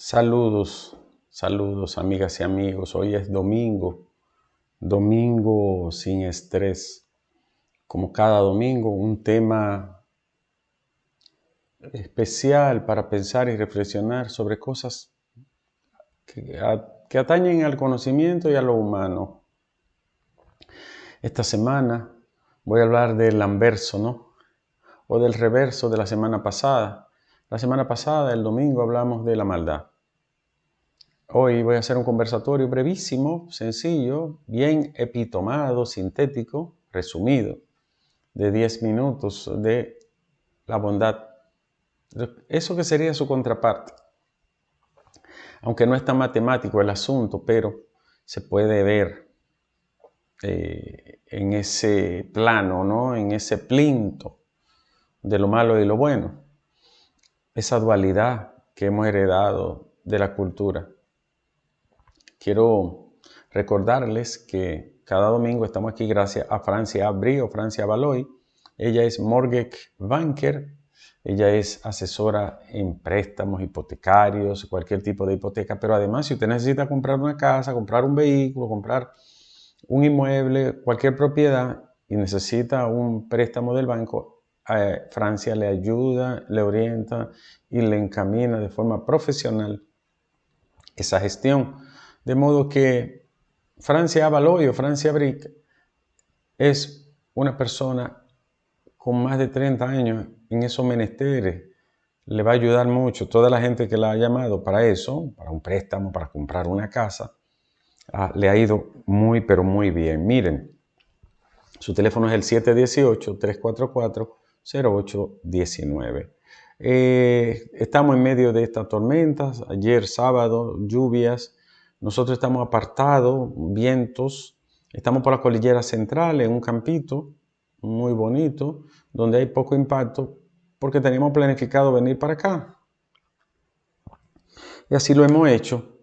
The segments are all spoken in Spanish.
Saludos, saludos amigas y amigos. Hoy es domingo, domingo sin estrés. Como cada domingo, un tema especial para pensar y reflexionar sobre cosas que atañen al conocimiento y a lo humano. Esta semana voy a hablar del anverso, ¿no? O del reverso de la semana pasada. La semana pasada, el domingo, hablamos de la maldad. Hoy voy a hacer un conversatorio brevísimo, sencillo, bien epitomado, sintético, resumido, de 10 minutos de la bondad. Eso que sería su contraparte. Aunque no es tan matemático el asunto, pero se puede ver en ese plano, ¿no? En ese plinto de lo malo y lo bueno. Esa dualidad que hemos heredado de la cultura. Quiero recordarles que cada domingo estamos aquí gracias a Francia Abri o Francia Valois. Ella es mortgage banker, ella es asesora en préstamos hipotecarios, cualquier tipo de hipoteca, pero además si usted necesita comprar una casa, comprar un vehículo, comprar un inmueble, cualquier propiedad y necesita un préstamo del banco, Francia le ayuda, le orienta y le encamina de forma profesional esa gestión. De modo que Francia Valois o Francia Brick es una persona con más de 30 años en esos menesteres. Le va a ayudar mucho. Toda la gente que la ha llamado para eso, para un préstamo, para comprar una casa, le ha ido muy, pero muy bien. Miren, su teléfono es el 718-344-0819. Estamos en medio de estas tormentas. Ayer sábado, lluvias. Nosotros estamos apartados, vientos. Estamos por la cordillera central, en un campito muy bonito, donde hay poco impacto, porque teníamos planificado venir para acá. Y así lo hemos hecho.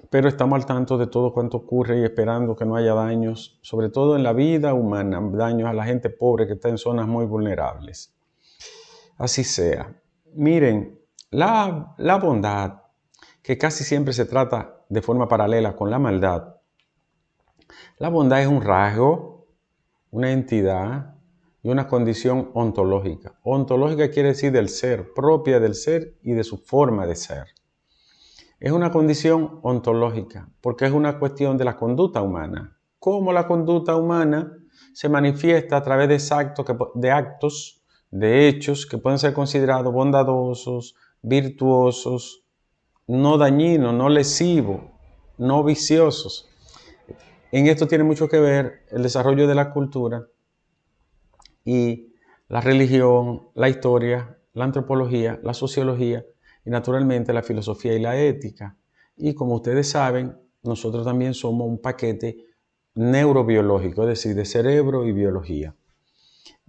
Pero estamos al tanto de todo cuanto ocurre y esperando que no haya daños, sobre todo en la vida humana, daños a la gente pobre que está en zonas muy vulnerables. Así sea. Miren, la bondad, que casi siempre se trata de forma paralela con la maldad, la bondad es un rasgo, una entidad y una condición ontológica. Ontológica quiere decir del ser, propia del ser y de su forma de ser. Es una condición ontológica, porque es una cuestión de la conducta humana. Cómo la conducta humana se manifiesta a través de actos, de hechos que pueden ser considerados bondadosos, virtuosos, no dañinos, no lesivos, no viciosos. En esto tiene mucho que ver el desarrollo de la cultura y la religión, la historia, la antropología, la sociología, y naturalmente la filosofía y la ética. Y como ustedes saben, nosotros también somos un paquete neurobiológico, es decir, de cerebro y biología.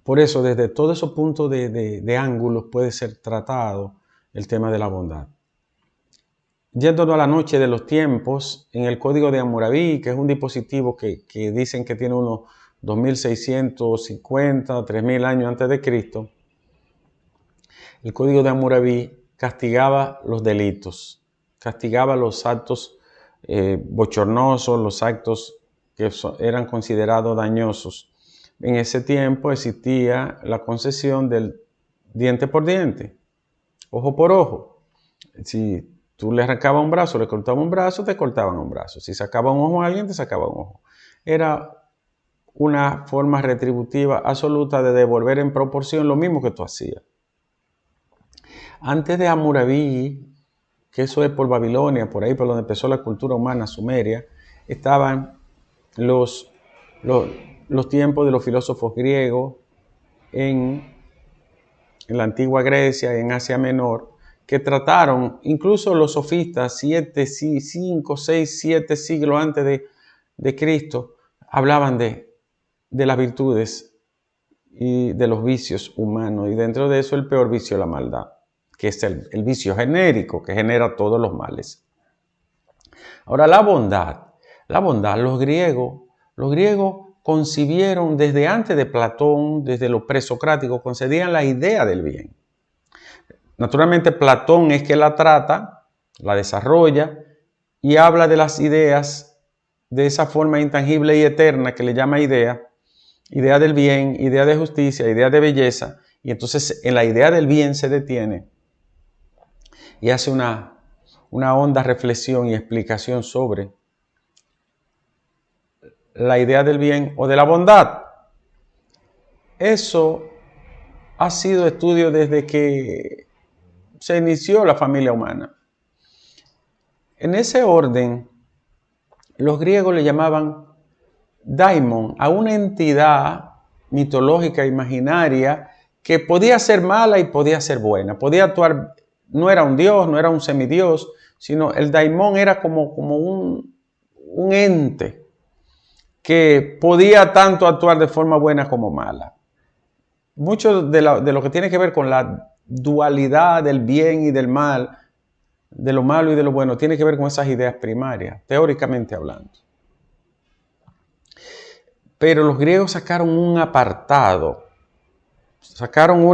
Por eso, desde todos esos puntos de ángulos puede ser tratado el tema de la bondad. Yéndonos a la noche de los tiempos, en el código de Hammurabi, que es un dispositivo que dicen que tiene unos 2650, 3000 años antes de Cristo, el código de Hammurabi castigaba los delitos, castigaba los actos bochornosos, los actos que eran considerados dañosos. En ese tiempo existía la concesión del diente por diente, ojo por ojo. Si tú le arrancabas un brazo, le cortabas un brazo, te cortaban un brazo. Si sacaba un ojo a alguien, te sacaba un ojo. Era una forma retributiva absoluta de devolver en proporción lo mismo que tú hacías. Antes de Hammurabi, que eso es por Babilonia, por ahí por donde empezó la cultura humana sumeria, estaban los tiempos de los filósofos griegos en la antigua Grecia, en Asia Menor, que trataron, incluso los sofistas, 5, 6, 7 siglos antes de Cristo, hablaban de las virtudes y de los vicios humanos, y dentro de eso el peor vicio, la maldad, que es el vicio genérico que genera todos los males. Ahora, la bondad, los griegos concibieron desde antes de Platón, desde los presocráticos, concebían la idea del bien. Naturalmente, Platón es que la trata la desarrolla y habla de las ideas de esa forma intangible y eterna que le llama idea del bien, idea de justicia, idea de belleza, y entonces en la idea del bien se detiene y hace una honda reflexión y explicación sobre la idea del bien o de la bondad. Eso ha sido estudio desde que se inició la familia humana. En ese orden, los griegos le llamaban daimon a una entidad mitológica, imaginaria, que podía ser mala y podía ser buena. Podía actuar, no era un dios, no era un semidios, sino el daimon era como un ente que podía tanto actuar de forma buena como mala. Mucho de lo que tiene que ver con la dualidad del bien y del mal, de lo malo y de lo bueno, tiene que ver con esas ideas primarias, teóricamente hablando. Pero los griegos sacaron un apartado, sacaron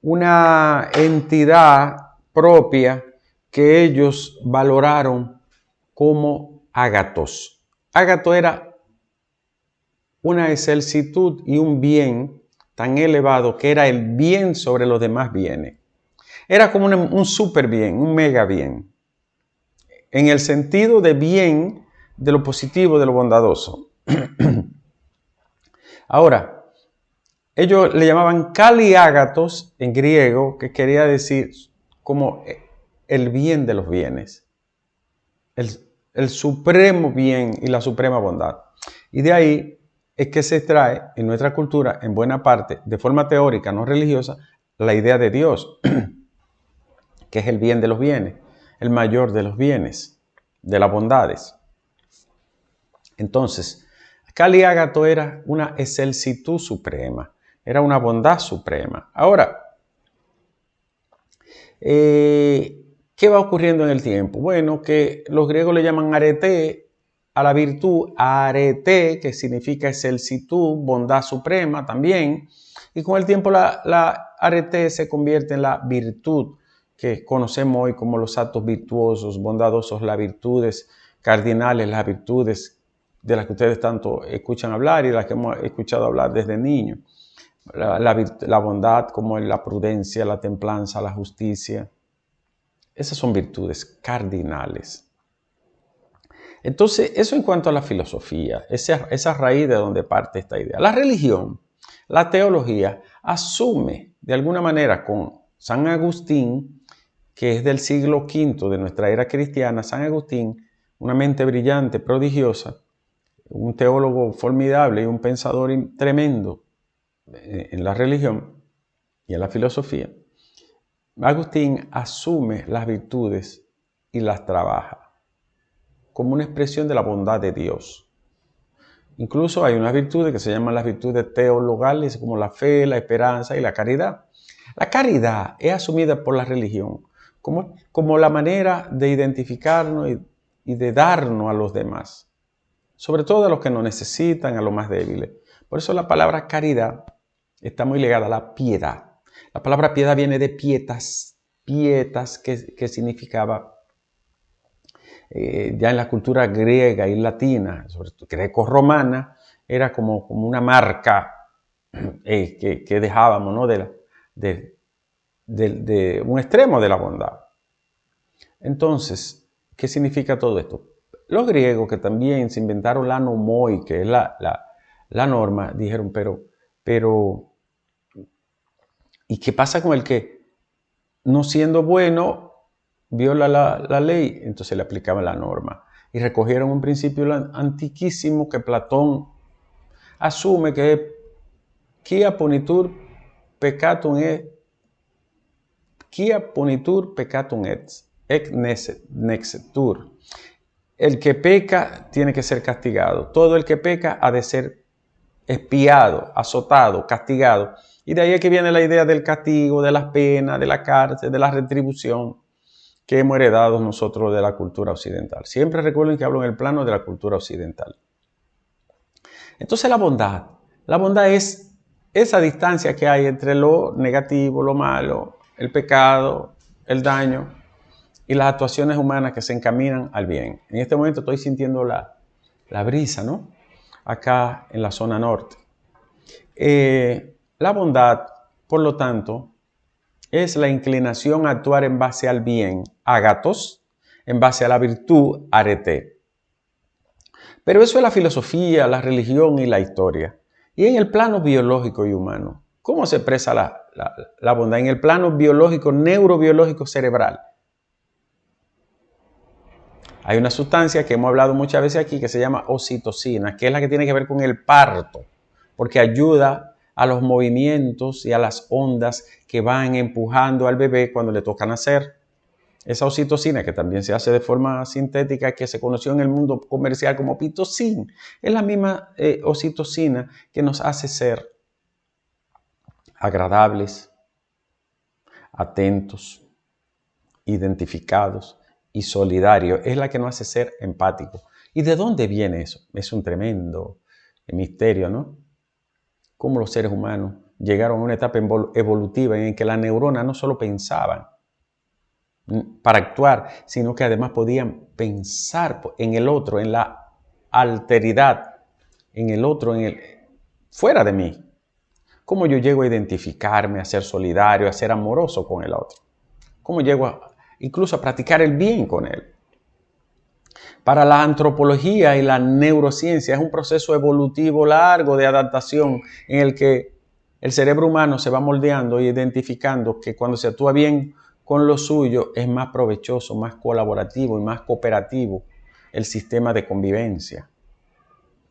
una entidad propia que ellos valoraron como ágatos. Ágato era una excelsitud y un bien tan elevado que era el bien sobre los demás bienes. Era como un super bien, un mega bien, en el sentido de bien, de lo positivo, de lo bondadoso. Ahora, ellos le llamaban kaliágatos en griego, que quería decir como el bien de los bienes, el supremo bien y la suprema bondad. Y de ahí es que se extrae en nuestra cultura, en buena parte, de forma teórica, no religiosa, la idea de Dios, que es el bien de los bienes, el mayor de los bienes, de las bondades. Entonces, Kaliágato era una excelsitud suprema, era una bondad suprema. Ahora, ¿qué va ocurriendo en el tiempo? Bueno, que los griegos le llaman arete a la virtud, arete, que significa excelsitud, bondad suprema también, y con el tiempo la arete se convierte en la virtud, que conocemos hoy como los actos virtuosos, bondadosos, las virtudes cardinales, las virtudes de las que ustedes tanto escuchan hablar y de las que hemos escuchado hablar desde niños. La bondad como la prudencia, la templanza, la justicia. Esas son virtudes cardinales. Entonces, eso en cuanto a la filosofía, esa raíz de donde parte esta idea. La religión, la teología, asume de alguna manera con San Agustín, que es del siglo V de nuestra era cristiana. San Agustín, una mente brillante, prodigiosa, un teólogo formidable y un pensador tremendo en la religión y en la filosofía. Agustín asume las virtudes y las trabaja como una expresión de la bondad de Dios. Incluso hay unas virtudes que se llaman las virtudes teologales, como la fe, la esperanza y la caridad. La caridad es asumida por la religión como la manera de identificarnos y de darnos a los demás, sobre todo a los que nos necesitan, a los más débiles. Por eso la palabra caridad está muy ligada a la piedad. La palabra piedad viene de pietas, que significaba ya en la cultura griega y latina, sobre todo greco-romana, era como una marca que dejábamos, ¿no? de un extremo de la bondad. Entonces, ¿qué significa todo esto? Los griegos, que también se inventaron la nomoi, que es la norma, dijeron, pero, ¿y qué pasa con el que, no siendo bueno, viola la ley? Entonces le aplicaban la norma. Y recogieron un principio antiquísimo que Platón asume, que es quia punitur peccatum et nexetur. El que peca tiene que ser castigado. Todo el que peca ha de ser espiado, azotado, castigado. Y de ahí es que viene la idea del castigo, de las penas, de la cárcel, de la retribución que hemos heredado nosotros de la cultura occidental. Siempre recuerden que hablo en el plano de la cultura occidental. Entonces la bondad es esa distancia que hay entre lo negativo, lo malo, el pecado, el daño, y las actuaciones humanas que se encaminan al bien. En este momento estoy sintiendo la brisa, ¿no? Acá en la zona norte. La bondad, por lo tanto, es la inclinación a actuar en base al bien, agathos, en base a la virtud, arete. Pero eso es la filosofía, la religión y la historia. Y en el plano biológico y humano, ¿cómo se expresa la bondad? En el plano biológico, neurobiológico, cerebral. Hay una sustancia que hemos hablado muchas veces aquí que se llama oxitocina, que es la que tiene que ver con el parto, porque ayuda a los movimientos y a las ondas que van empujando al bebé cuando le toca nacer. Esa oxitocina, que también se hace de forma sintética, que se conoció en el mundo comercial como pitocin, es la misma oxitocina que nos hace ser agradables, atentos, identificados y solidarios. Es la que nos hace ser empáticos. ¿Y de dónde viene eso? Es un tremendo misterio, ¿no? Cómo los seres humanos llegaron a una etapa evolutiva en que las neuronas no solo pensaban para actuar, sino que además podían pensar en el otro, en la alteridad, en el otro, fuera de mí. ¿Cómo yo llego a identificarme, a ser solidario, a ser amoroso con el otro? ¿Cómo llego incluso a practicar el bien con él? Para la antropología y la neurociencia es un proceso evolutivo largo de adaptación en el que el cerebro humano se va moldeando e identificando que cuando se actúa bien con lo suyo es más provechoso, más colaborativo y más cooperativo el sistema de convivencia.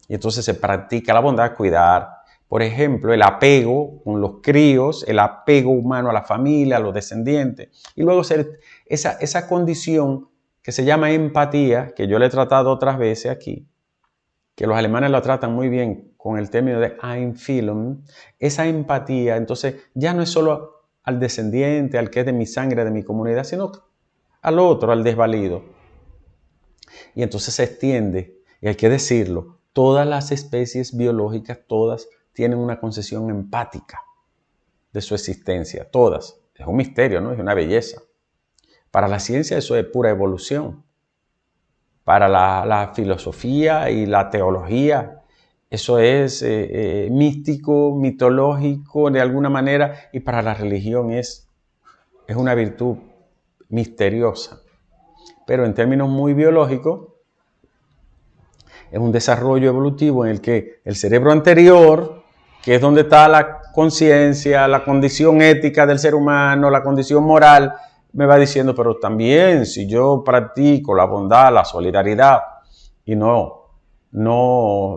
Y entonces se practica la bondad, cuidar, por ejemplo, el apego con los críos, el apego humano a la familia, a los descendientes. Y luego esa condición que se llama empatía, que yo le he tratado otras veces aquí, que los alemanes lo tratan muy bien con el término de Einfühlung, esa empatía, entonces ya no es solo al descendiente, al que es de mi sangre, de mi comunidad, sino al otro, al desvalido. Y entonces se extiende, y hay que decirlo, todas las especies biológicas, todas tienen una concepción empática de su existencia, todas. Es un misterio, ¿no? Es una belleza. Para la ciencia eso es pura evolución. Para la filosofía y la teología eso es místico, mitológico de alguna manera, y para la religión es una virtud misteriosa. Pero en términos muy biológicos, es un desarrollo evolutivo en el que el cerebro anterior, que es donde está la conciencia, la condición ética del ser humano, la condición moral, me va diciendo, pero también si yo practico la bondad, la solidaridad y no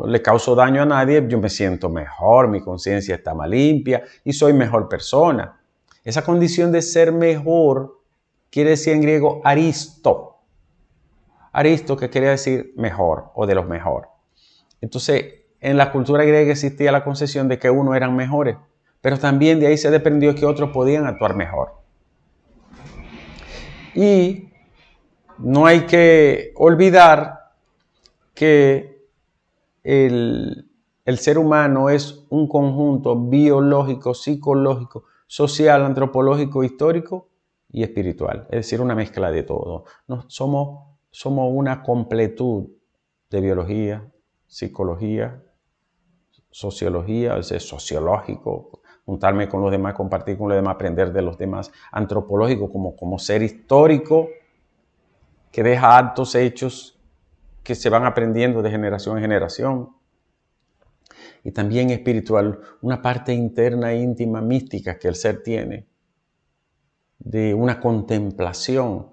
le causo daño a nadie, yo me siento mejor, mi conciencia está más limpia y soy mejor persona. Esa condición de ser mejor quiere decir en griego aristo. Aristo, que quería decir mejor o de los mejor. Entonces, en la cultura griega existía la concepción de que unos eran mejores, pero también de ahí se desprendió que otros podían actuar mejor. Y no hay que olvidar que el ser humano es un conjunto biológico, psicológico, social, antropológico, histórico y espiritual. Es decir, una mezcla de todo. Somos una completud de biología, psicología, sociología, es sociológico, juntarme con los demás, compartir con los demás, aprender de los demás, antropológico como ser histórico que deja actos, hechos que se van aprendiendo de generación en generación. Y también espiritual, una parte interna, íntima, mística que el ser tiene, de una contemplación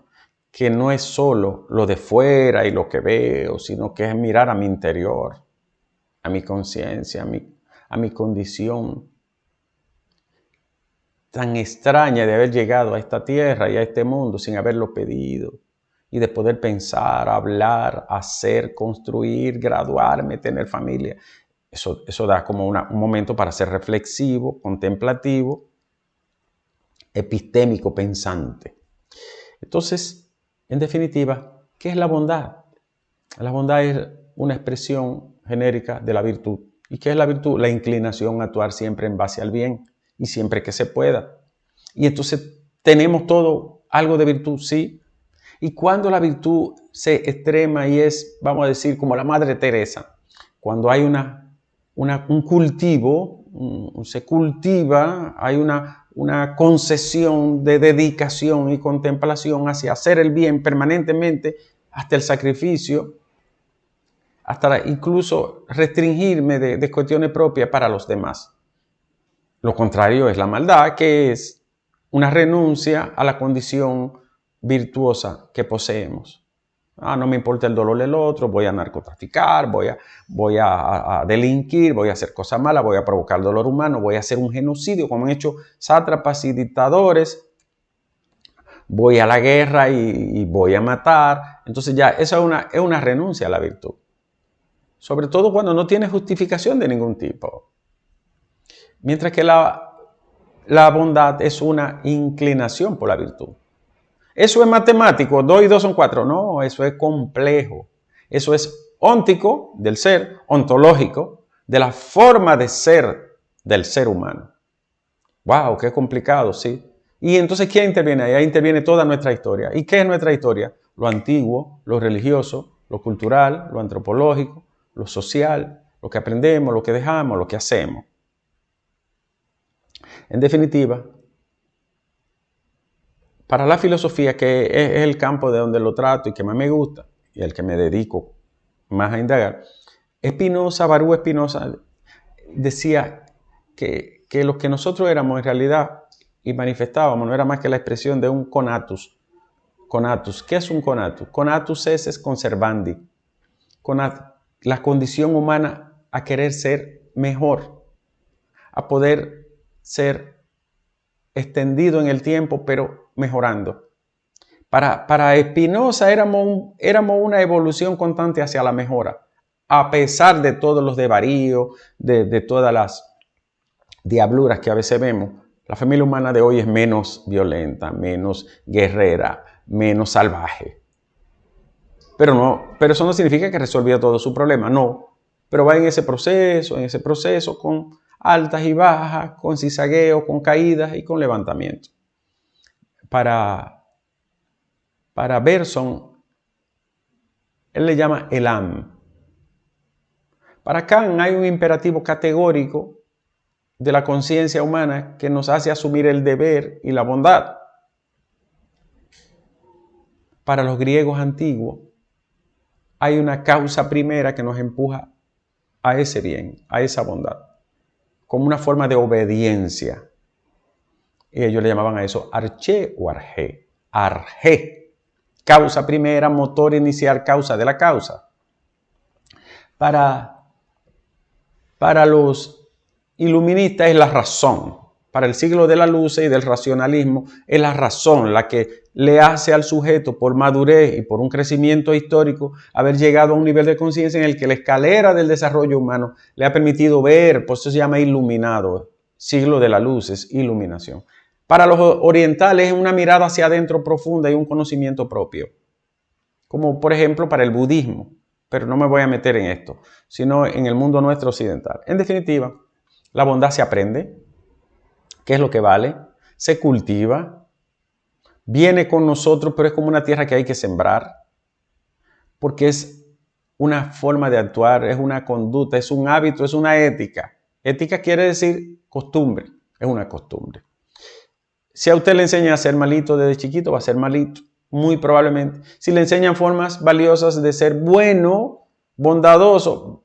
que no es solo lo de fuera y lo que veo, sino que es mirar a mi interior, a mi conciencia, a mi condición tan extraña de haber llegado a esta tierra y a este mundo sin haberlo pedido, y de poder pensar, hablar, hacer, construir, graduarme, tener familia. Eso da como un momento para ser reflexivo, contemplativo, epistémico, pensante. Entonces, en definitiva, ¿qué es la bondad? La bondad es una expresión genérica de la virtud. ¿Y qué es la virtud? La inclinación a actuar siempre en base al bien y siempre que se pueda. Y entonces, ¿tenemos todo algo de virtud? Sí. Y cuando la virtud se extrema y es, vamos a decir, como la Madre Teresa, cuando hay un cultivo, se cultiva, hay una concesión de dedicación y contemplación hacia hacer el bien permanentemente, hasta el sacrificio, hasta incluso restringirme de cuestiones propias para los demás. Lo contrario es la maldad, que es una renuncia a la condición virtuosa que poseemos. No me importa el dolor del otro, voy a narcotraficar, voy a delinquir, voy a hacer cosas malas, voy a provocar dolor humano, voy a hacer un genocidio como han hecho sátrapas y dictadores, voy a la guerra y voy a matar. Entonces ya eso es una renuncia a la virtud. Sobre todo cuando no tiene justificación de ningún tipo. Mientras que la bondad es una inclinación por la virtud. Eso es matemático, 2 y 2 son 4. No, eso es complejo. Eso es óntico del ser, ontológico, de la forma de ser del ser humano. ¡Wow! ¡Qué complicado!, sí. Y entonces, ¿quién interviene ahí? Ahí interviene toda nuestra historia. ¿Y qué es nuestra historia? Lo antiguo, lo religioso, lo cultural, lo antropológico, lo social, lo que aprendemos, lo que dejamos, lo que hacemos. En definitiva, para la filosofía, que es el campo de donde lo trato y que más me gusta, y al que me dedico más a indagar, Baruch Spinoza decía que lo que nosotros éramos en realidad y manifestábamos no era más que la expresión de un conatus. Conatus, ¿qué es un conatus? Conatus es conservandi. La condición humana a querer ser mejor, a poder ser extendido en el tiempo, pero mejorando. Para Spinoza éramos una evolución constante hacia la mejora, a pesar de todos los desvaríos, de todas las diabluras que a veces vemos. La familia humana de hoy es menos violenta, menos guerrera, menos salvaje. Pero eso no significa que resolvía todo su problema, no. Pero va en ese proceso con altas y bajas, con cizagueo, con caídas y con levantamiento. Para Bergson, él le llama elam. Para Kant hay un imperativo categórico de la conciencia humana que nos hace asumir el deber y la bondad. Para los griegos antiguos hay una causa primera que nos empuja a ese bien, a esa bondad, como una forma de obediencia. Y ellos le llamaban a eso arché o arjé. Arjé, causa primera, motor inicial, causa de la causa. Para los iluministas es la razón. Para el siglo de la luz y del racionalismo es la razón la que le hace al sujeto, por madurez y por un crecimiento histórico, haber llegado a un nivel de conciencia en el que la escalera del desarrollo humano le ha permitido ver, por eso se llama iluminado. Siglo de la luz es iluminación. Para los orientales es una mirada hacia adentro profunda y un conocimiento propio. Como por ejemplo para el budismo, pero no me voy a meter en esto, sino en el mundo nuestro occidental. En definitiva, la bondad se aprende, que es lo que vale, se cultiva, viene con nosotros, pero es como una tierra que hay que sembrar, porque es una forma de actuar, es una conducta, es un hábito, es una ética. Ética quiere decir costumbre, es una costumbre. Si a usted le enseña a ser malito desde chiquito, va a ser malito, muy probablemente. Si le enseñan formas valiosas de ser bueno, bondadoso,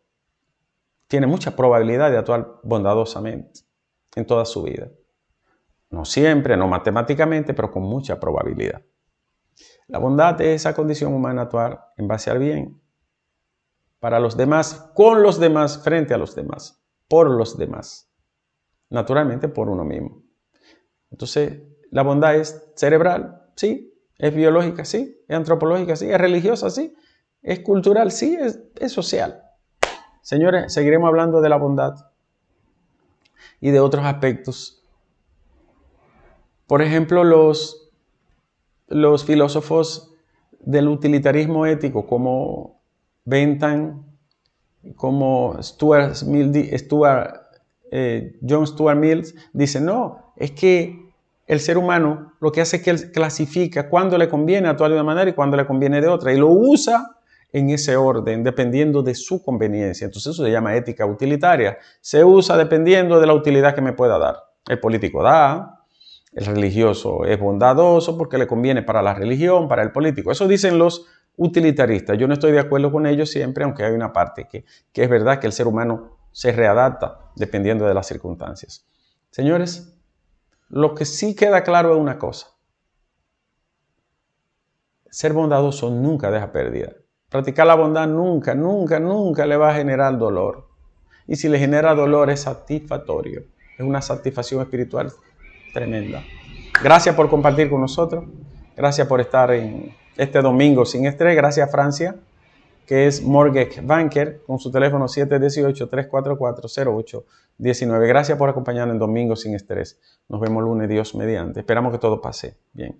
tiene mucha probabilidad de actuar bondadosamente en toda su vida. No siempre, no matemáticamente, pero con mucha probabilidad. La bondad es esa condición humana, actuar en base al bien, para los demás, con los demás, frente a los demás, por los demás, naturalmente por uno mismo. Entonces, la bondad es cerebral, sí, es biológica, sí, es antropológica, sí, es religiosa, sí, es cultural, sí, es social. Señores, seguiremos hablando de la bondad y de otros aspectos. Por ejemplo, los filósofos del utilitarismo ético como Bentham, como John Stuart Mill, dicen, no, es que el ser humano lo que hace es que él clasifica cuándo le conviene actuar de una manera y cuándo le conviene de otra. Y lo usa en ese orden, dependiendo de su conveniencia. Entonces eso se llama ética utilitaria. Se usa dependiendo de la utilidad que me pueda dar. El político da, el religioso es bondadoso porque le conviene para la religión, para el político. Eso dicen los utilitaristas. Yo no estoy de acuerdo con ellos siempre, aunque hay una parte que es verdad que el ser humano se readapta dependiendo de las circunstancias. Señores, lo que sí queda claro es una cosa. Ser bondadoso nunca deja pérdida. Practicar la bondad nunca le va a generar dolor. Y si le genera dolor es satisfactorio. Es una satisfacción espiritual tremenda. Gracias por compartir con nosotros. Gracias por estar en este domingo sin estrés. Gracias a Francia, que es Mortgage Banker, con su teléfono 718-344-0819. Gracias por acompañarnos en Domingo sin Estrés. Nos vemos lunes, Dios mediante. Esperamos que todo pase bien.